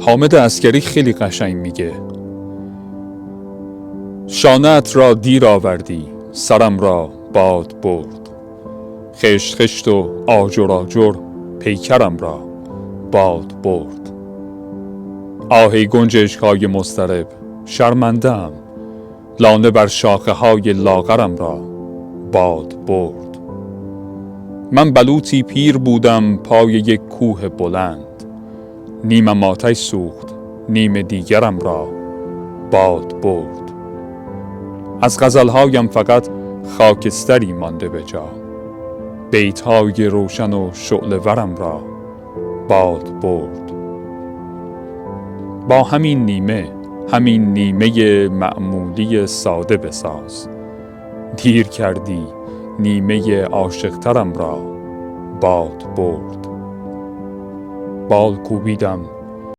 حامد عسکری خیلی قشنگ میگه: شانه‌ات را دیر آوردی، سرم را باد برد. خشت خشت و آجر آجر، پیکرم را باد برد. آهی گنجشک‌های مضطرب، شرمنده‌ام، لانه بر شاخه‌های لاغرم را باد برد. من بلوطی پیر بودم پای یک کوه بلند، نیمم آتش سوخت، نیم دیگرم را باد برد. از غزلهایم فقط خاکستری مانده به جا، بیتهای روشن و شعله ورم را باد برد. با همین نیمه معمولی ساده بساز، دیر کردی نیمه عاشق‌ترم را باد برد. بال کوبیدم